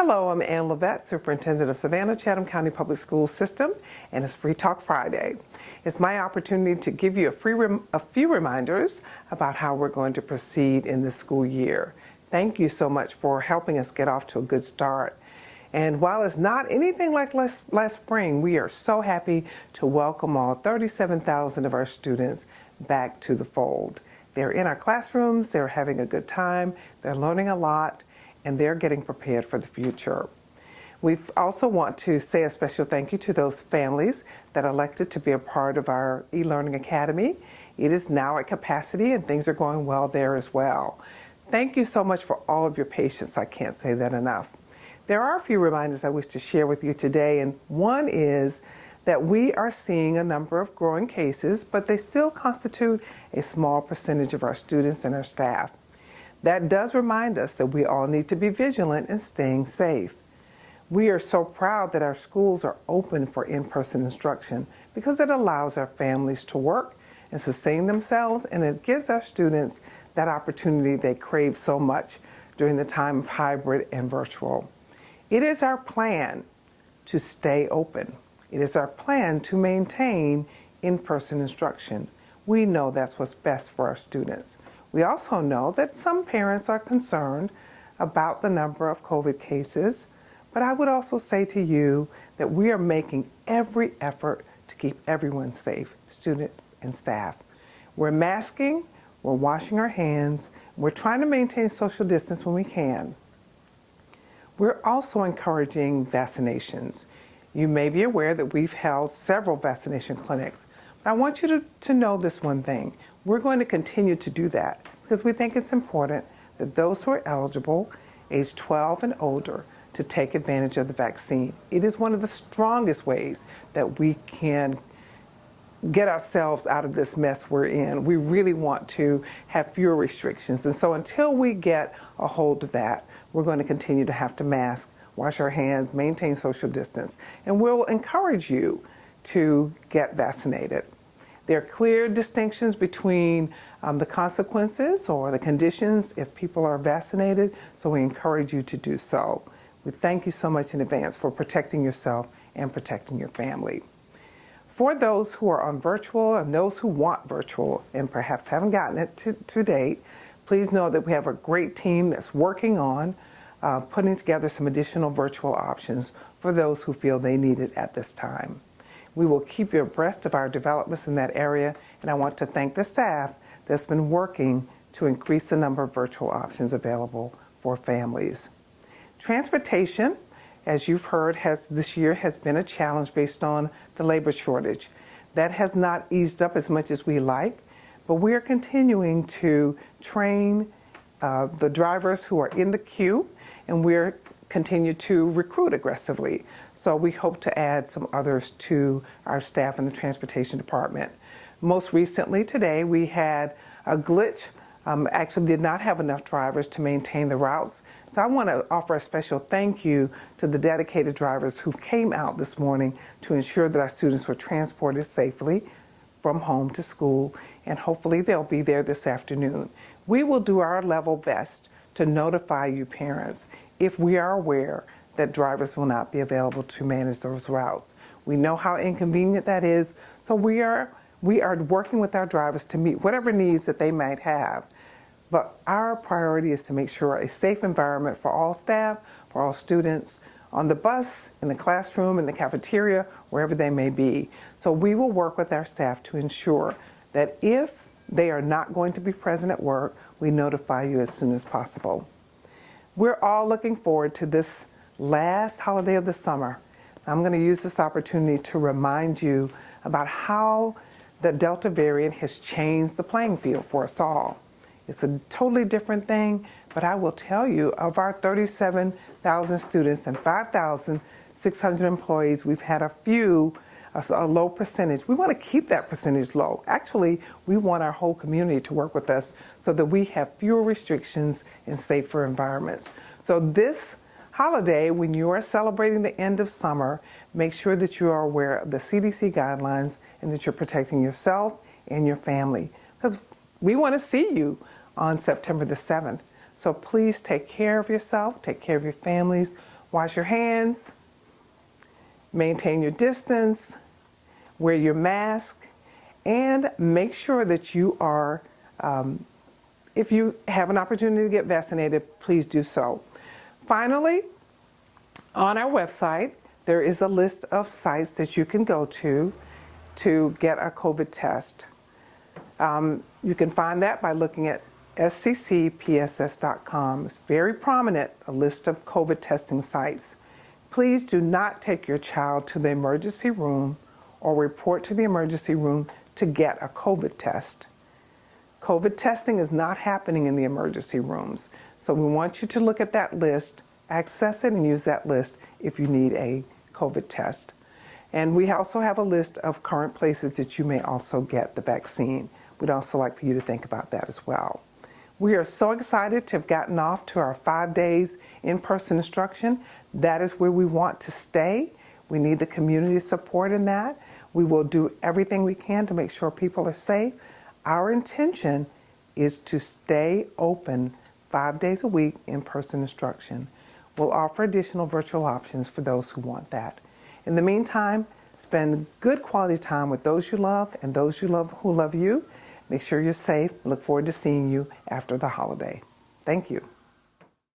Hello, I'm Ann Levette, Superintendent of Savannah-Chatham County Public Schools System, and it's Free Talk Friday. It's my opportunity to give you a few reminders about how we're going to proceed in this school year. Thank you so much for helping us get off to a good start. And while it's not anything like last spring, we are so happy to welcome all 37,000 of our students back to the fold. They're in our classrooms, they're having a good time, they're learning a lot, and they're getting prepared for the future. We also want to say a special thank you to those families that elected to be a part of our e-learning academy. It is now at capacity and things are going well there as well. Thank you so much for all of your patience. I can't say that enough. There are a few reminders I wish to share with you today, and one is that we are seeing a number of growing cases, but they still constitute a small percentage of our students and our staff. That does remind us that we all need to be vigilant in staying safe. We are so proud that our schools are open for in-person instruction because it allows our families to work and sustain themselves, and it gives our students that opportunity they crave so much during the time of hybrid and virtual. It is our plan to stay open. It is our plan to maintain in-person instruction. We know that's what's best for our students. We also know that some parents are concerned about the number of COVID cases, but I would also say to you that we are making every effort to keep everyone safe, students and staff. We're masking, we're washing our hands, we're trying to maintain social distance when we can. We're also encouraging vaccinations. You may be aware that we've held several vaccination clinics, but I want you to know this one thing. We're going to continue to do that because we think it's important that those who are eligible, age 12 and older, to take advantage of the vaccine. It is one of the strongest ways that we can get ourselves out of this mess we're in. We really want to have fewer restrictions. And so until we get a hold of that, we're going to continue to have to mask, wash our hands, maintain social distance, and we'll encourage you to get vaccinated. There are clear distinctions between the consequences or the conditions if people are vaccinated, so we encourage you to do so. We thank you so much in advance for protecting yourself and protecting your family. For those who are on virtual and those who want virtual and perhaps haven't gotten it to date, please know that we have a great team that's working on putting together some additional virtual options for those who feel they need it at this time. We will keep you abreast of our developments in that area, and I want to thank the staff that's been working to increase the number of virtual options available for families. Transportation, as you've heard, this year has been a challenge based on the labor shortage. That has not eased up as much as we like, but we are continuing to train the drivers who are in the queue, and we're continue to recruit aggressively. So we hope to add some others to our staff in the transportation department. Most recently today, we had a glitch. Actually did not have enough drivers to maintain the routes. So I want to offer a special thank you to the dedicated drivers who came out this morning to ensure that our students were transported safely from home to school, and hopefully they'll be there this afternoon. We will do our level best to notify you parents if we are aware that drivers will not be available to manage those routes. We know how inconvenient that is, so we are working with our drivers to meet whatever needs that they might have. But our priority is to make sure a safe environment for all staff, for all students, on the bus, in the classroom, in the cafeteria, wherever they may be. So we will work with our staff to ensure that if they are not going to be present at work, we notify you as soon as possible. We're all looking forward to this last holiday of the summer. I'm going to use this opportunity to remind you about how the Delta variant has changed the playing field for us all. It's a totally different thing, but I will tell you, of our 37,000 students and 5,600 employees, we've had a low percentage. We want to keep that percentage low. Actually, we want our whole community to work with us so that we have fewer restrictions and safer environments. So this holiday, when you are celebrating the end of summer, make sure that you are aware of the CDC guidelines and that you're protecting yourself and your family, because we want to see you on September the 7th. So please take care of yourself, take care of your families. Wash your hands, maintain your distance, wear your mask, and make sure that you are, if you have an opportunity to get vaccinated, please do so. Finally, on our website, there is a list of sites that you can go to get a COVID test. You can find that by looking at sccpss.com. It's very prominent, a list of COVID testing sites. Please do not take your child to the emergency room or report to the emergency room to get a COVID test. COVID testing is not happening in the emergency rooms. So we want you to look at that list, access it, and use that list if you need a COVID test. And we also have a list of current places that you may also get the vaccine. We'd also like for you to think about that as well. We are so excited to have gotten off to our 5 days in-person instruction. That is where we want to stay. We need the community support in that. We will do everything we can to make sure people are safe. Our intention is to stay open 5 days a week in-person instruction. We'll offer additional virtual options for those who want that. In the meantime, spend good quality time with those you love and those you love who love you. Make sure you're safe. Look forward to seeing you after the holiday. Thank you.